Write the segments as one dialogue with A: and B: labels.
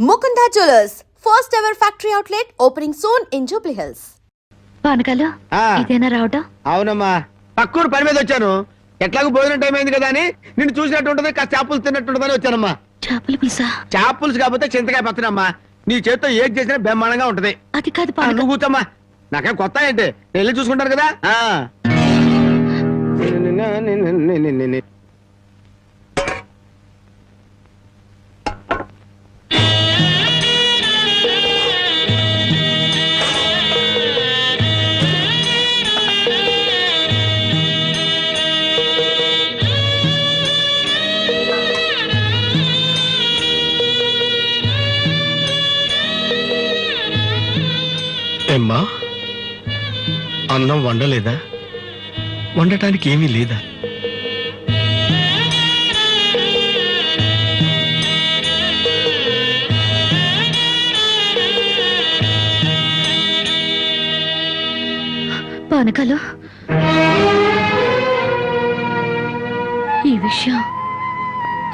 A: Mukunda Jewellers, first ever factory outlet opening soon in Jubilee Hills.
B: పానకాలు ఇదేనా రావటం?
C: అవునమ్మా, పక్కూరు పని మీద వచ్చాను. ఎట్లాగో భోజనం టైం అయింది కదా అని నిన్ను చూసినట్టు ఉంటది, కాస్త చేపలు తిన్నట్టుంటదని వచ్చానమ్మా.
B: చేపల పులుసా?
C: చేపలుసు కాకపోతే చింతకాయ పచ్చనమ్మా. నీ చేత్తో ఏది చేసినా బ్రహ్మాండంగా ఉంటది.
B: అది కాదు
C: నువ్వు కూర్చోమ్మా, నాకేం కొత్త ఏంటి, వెళ్ళి చూసుకుంటారు కదా.
D: ఏమ్మా, అన్నం వండలేదా? వండటానికి ఏమీ లేదా?
B: పానకాలు, ఈ విషయం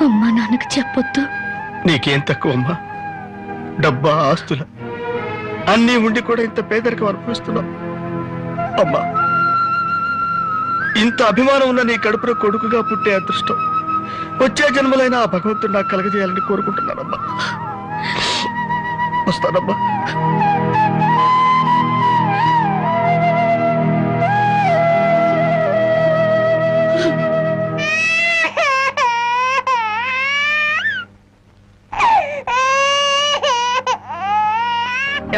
B: అమ్మా నాన్నకు చెప్పొద్దు.
D: నీకేం తక్కువమ్మా? డబ్బా, ఆస్తుల అన్నీ ఉండి కూడా ఇంత పేదరికం అనుభవిస్తున్నావు. అమ్మా, ఇంత అభిమానం ఉన్న నీ కడుపులో కొడుకుగా పుట్టే అదృష్టం వచ్చే జన్మలైన ఆ భగవంతుడు నాకు కలగజేయాలని కోరుకుంటున్నానమ్మా. వస్తానమ్మా.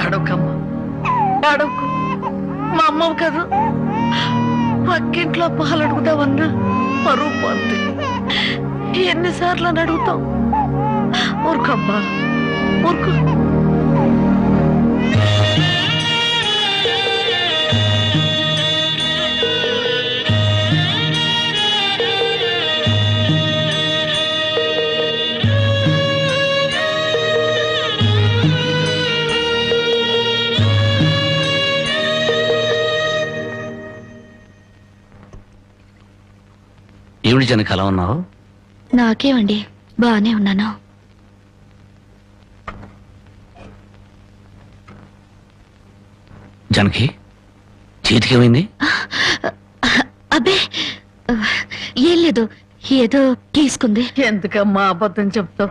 E: ఏడవకమ్మా, ఏడవకు. మా అమ్మవు కదా, పక్కింట్లో పాలు అడుగుదామన్నా పరువు పోద్ది. ఎన్నిసార్లు అని అడుగుతాం? ఊరుకమ్మా, ఊరుకు.
F: ఏమిటి జనకి అలా ఉన్నావు?
B: నాకేమండి, బానే ఉన్నాను.
F: జనకి చేతికి ఏమైంది?
B: అబ్బే ఏం లేదు, ఏదో తీసుకుంది.
E: ఎందుకమ్మా అబద్ధం చెప్తావు?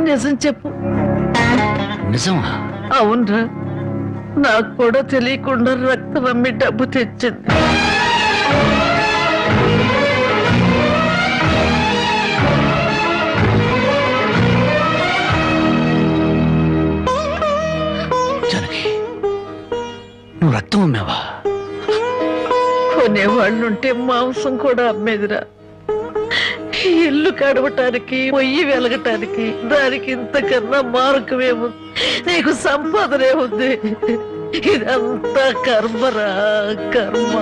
E: నిజం చెప్పు.
F: నిజమా?
E: అవునరా, నాకు కూడా తెలియకుండా రక్తం అమ్మి డబ్బు తెచ్చింది.
F: జనకి, నువ్వు రక్తం అమ్మావా?
E: కొనేవాళ్ళుంటే మాంసం కూడా అమ్మేదిరా. ఇల్లు కడవటానికి, పొయ్యి వెలగటానికి దానికి ఇంతకన్నా మార్గమేము? నీకు సంపాదనే ఉంది. ఇదంతా కర్మరా, కర్మ.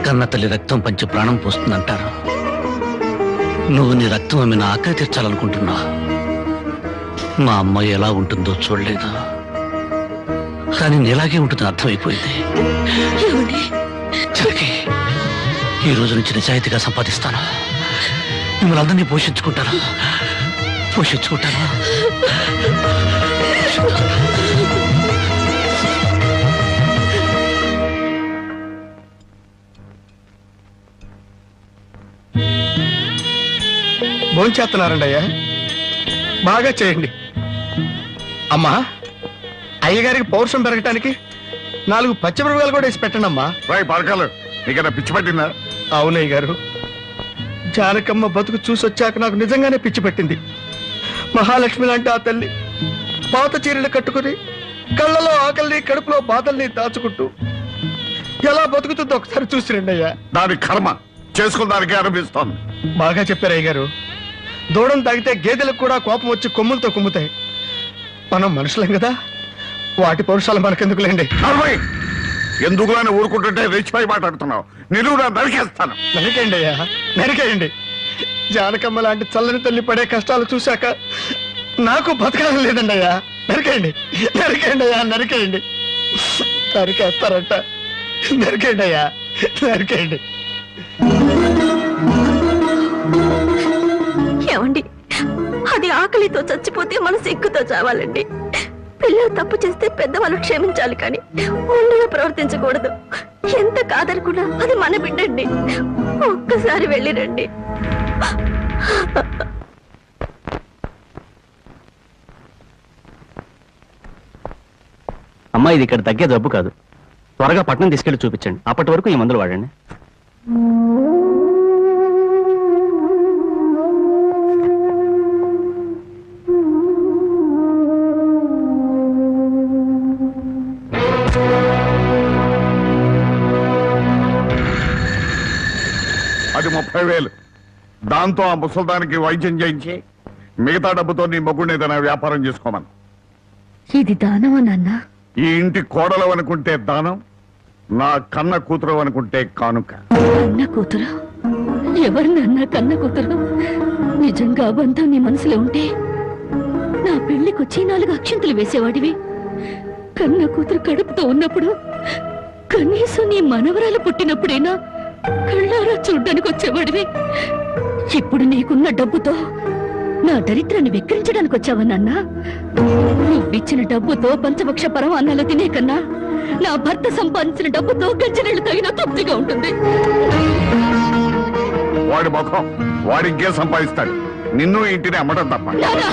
F: కన్న తల్లి రక్తం పంచి ప్రాణం పోస్తుందంటారు. నువ్వు నీ రక్తం అమ్మిన ఆకలి తీర్చాలనుకుంటున్నా. మా అమ్మ ఎలా ఉంటుందో చూడలేదు, కానీ నీలాగే ఉంటుందని అర్థమైపోయింది. జనకి, ఈ రోజు నుంచి నిజాయితీగా సంపాదిస్తాను. మిమ్మల్ని అందరినీ పోషించుకుంటాను.
D: భోంచేస్తున్నారండి అయ్యా, బాగా చేయండి. అమ్మా, అయ్యగారికి పౌరుషం పెరగటానికి 4 పచ్చిమిరపకాయలు కూడా వేసి పెట్టండి అమ్మా.
G: పడకాలు నీకన్నా పిచ్చి పట్టిందా?
D: అవునయ్య గారు, జానకమ్మ బతుకు చూసొచ్చాక నాకు నిజంగానే పిచ్చి పట్టింది. మహాలక్ష్మి లాంటి ఆ తల్లి పాత చీరలు కట్టుకుని కళ్ళలో ఆకలిని, కడుపులో బాధల్ని దాచుకుంటూ ఎలా బతుకుతుందో ఒకసారి చూసి రండి అయ్యా.
G: దాని కర్మ చేసుకున్న దానికి అనిపిస్తోంది.
D: బాగా చెప్పారు అయ్య గారు. దూడం తాగితే గేదెలకు కూడా కోపం వచ్చి కొమ్ములతో కుమ్ముతాయి. మనం మనుషులేం కదా, వాటి పౌరుషాలు మనకెందుకులేండి.
G: ఎందుకులని ఊరుకుంటుంటే రెచ్చిపోయి మాట్లాడుతున్నావు. నిలువురా నరికేస్తాను.
D: నరికేయండి అయ్యా, నరికేయండి. జానకమ్మ లాంటి చల్లని తల్లి పడే కష్టాలు చూశాక నాకు బతకాలం లేదండి అయ్యా. నరికేయండి, నరికేయండి అయ్యా, నరికేయండి. నరికేస్తారంట. నరికేయండి అయ్యా, నరికేయండి.
B: ఏమండి, అది ఆకలితో చచ్చిపోతే మన సిగ్గుతో చావాలండి. పిల్లలు తప్పు చేస్తే పెద్దవాళ్ళు క్షమించాలి, కానీ ఒళ్ళుగా ప్రవర్తించకూడదు. ఎంత కాదనుకున్నా అది మన బిడ్డండి. ఒక్కసారి వెళ్ళిరండి.
H: అమ్మా, ఇది ఇక్కడ తగ్గే జబ్బు కాదు. త్వరగా పట్నం తీసుకెళ్లి చూపించండి. అప్పటి వరకు ఈ మందులు వాడండి.
G: అది 30,000. దాంతో ఆ ముసల్దానికి వైద్యం చేయించి మిగతా డబ్బుతో నీ మొగ్గుని ఏదైనా వ్యాపారం చేసుకోమను.
B: ఇది దానమా నాన్న?
G: ఈ ఇంటి కోడలు అనుకుంటే దానం, నా కన్న కూతురు అనుకుంటే కానుక.
B: కన్న కూతురు? ఎవరు నాన్న కన్న కూతురు? నిజంగా బంధం నీ మనసులో ఉంటే నా పెళ్లికొచ్చి 4 అక్షంతలు వేసేవాడివి. కన్న కూతురు కడుపుతో ఉన్నప్పుడు, కనీసం నీ మనవరాలు పుట్టినప్పుడైనా కళ్ళారా చూడ్డానికి వచ్చేవాడివి. ఇప్పుడు నీకున్న డబ్బుతో నా దరిద్రాన్ని వెక్కిరించడానికి వచ్చావా నాన్న? నువ్విచ్చిన డబ్బుతో పంచభక్ష పరమాన్నాలు తినే కన్నా నా భర్త సంపాదించిన డబ్బుతో గజ్జనీళ్లు తగిన తృప్తిగా ఉంటుంది.
G: వాడి ముఖం వాడింకే సంపాదిస్తాడు. నిన్ను ఇంటిని అమ్మడం తప్ప.
B: నానా,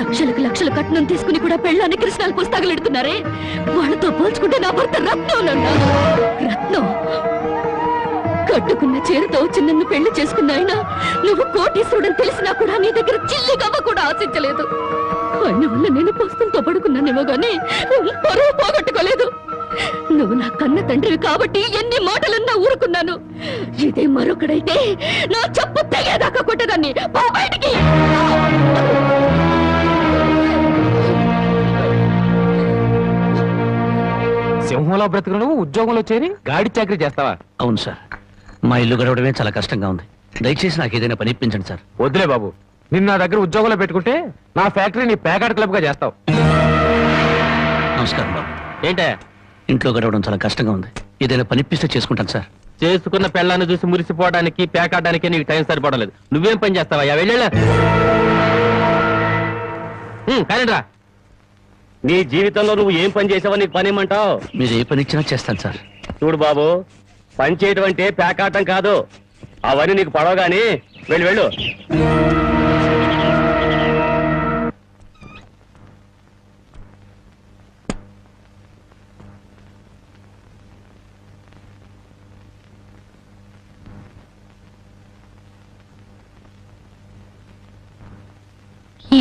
B: లక్షలకు లక్షలు కట్నం తీసుకుని కూడా పెళ్ళాన్ని కృష్ణాలు పుస్తకాలెడుతున్నారే, వాళ్ళతో పోల్చుకుంటే నా భర్త రత్నం నాన్న. రత్నం. కట్టుకున్న చీరతో వచ్చి నన్ను పెళ్లి చేసుకున్న ఆయన నువ్వు కోటీశ్వరుడని తెలిసినా కూడా నీ దగ్గర చిల్లిగవ్వ కూడా ఆశించలేదు. ఆయన వల్ల నేను పస్తులతో పడుకున్నానేమో గానీ పరువు పోగొట్టుకోలేదు. నువ్వు నా కన్న తండ్రివి కాబట్టి ఎన్ని మాటలన్నా ఊరుకున్నాను. ఇదే మరొకడైతే నా చెప్పు తెగేదాకా కొట్టేదాన్ని. పో బయటికి.
H: సింహంలో బ్రతుకును ఉద్యోగంలో చేరి గాడి చాకరీ చేస్తావా?
F: అవును సార్, మా ఇల్లు గడవడమే చాలా కష్టంగా ఉంది. దయచేసి నాకు ఏదైనా పని ఇప్పించండి సార్.
H: వద్దులే బాబు, నిన్న నా దగ్గర ఉద్యోగంలో పెట్టుకుంటే నా ఫ్యాక్టరీని ప్యాకెట్ క్లబ్ గా చేస్తావు.
F: నమస్కారం బాబు.
H: ఏంటే
F: ఇంట్లో గడవడం చాలా కష్టంగా ఉంది. ఏదైనా పని ఇప్పిస్తే చేసుకుంటాను సార్.
H: చేసుకున్న పెళ్ళాన్ని చూసి మురిసిపోవడానికి ప్యాకాడడానికి నీకు టైం సరిపోవడం. నువ్వేం పని చేస్తావా? వెళ్ళా కానీ రా. నీ జీవితంలో నువ్వు ఏం పని చేసావో నీకు పని ఏమంటావు?
F: మీరు ఏ పని ఇచ్చినా చేస్తాను సార్.
H: చూడు బాబు, పని చేయడం అంటే ప్యాకాటం కాదు. అవన్నీ నీకు పడవగాని వెళ్ళు.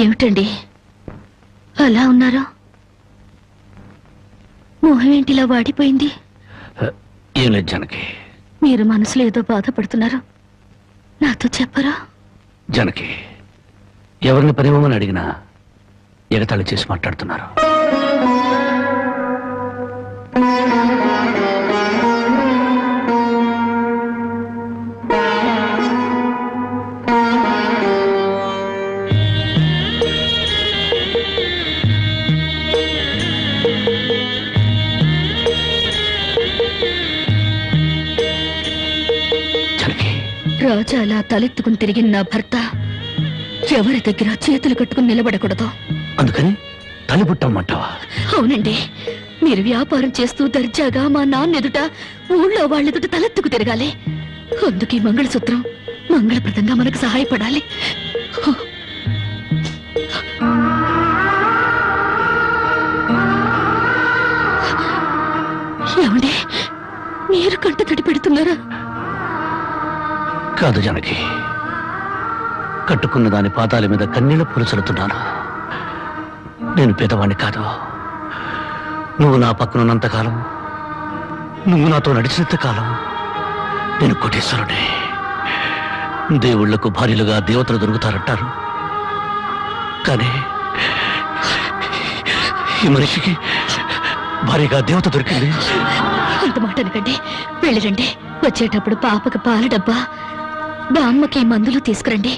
B: ఏమిటండి అలా ఉన్నారు? మొహం ఏంటిలా వాడిపోయింది?
F: ఏం లేదు జానకి.
B: మీరు మనసులో ఏదో బాధపడుతున్నారు, నాతో చెప్పరా?
F: జానకి, ఎవరిని పనివ్వమని అడిగినా ఎగతాళి చేసి మాట్లాడుతున్నారు.
B: రాజా అలా తలెత్తుకుని తిరిగిన నా భర్త ఎవరి దగ్గర చేతులు కట్టుకుని నిలబడకూడదు.
F: అందుకని తలిపుట్టమ్మంటావా?
B: అవునండి, మీరు వ్యాపారం చేస్తూ దర్జాగా మా నాన్న ఎదుట, ఊళ్ళో వాళ్ళెదుట తలెత్తుకు తిరగాలి. అందుకే మంగళసూత్రం మంగళప్రదంగా మనకు సహాయపడాలి. ఏమండి, మీరు కంట తడి పెడుతున్నారా?
F: కాదు జానకి, కట్టుకున్న దాని పాదాల మీద కన్నీళ్ల పూలు చల్లుతున్నాను. నేను పేదవాణ్ణి కాదు. నువ్వు నా పక్కనున్నంతకాలం, నువ్వు నాతో నడిచినంత కాలం నేను కోటీశ్వరుడే. దేవుళ్లకు భార్యలుగా దేవతలు దొరుకుతారంటారు, కానీ ఈ మనిషికి భార్యగా దేవత దొరికింది.
B: అంత మాట అనకండి. వెళ్ళిరండి. వచ్చేటప్పుడు పాపకి పాల డబ్బా, బామ్మకి మందులు తీసుకురండి.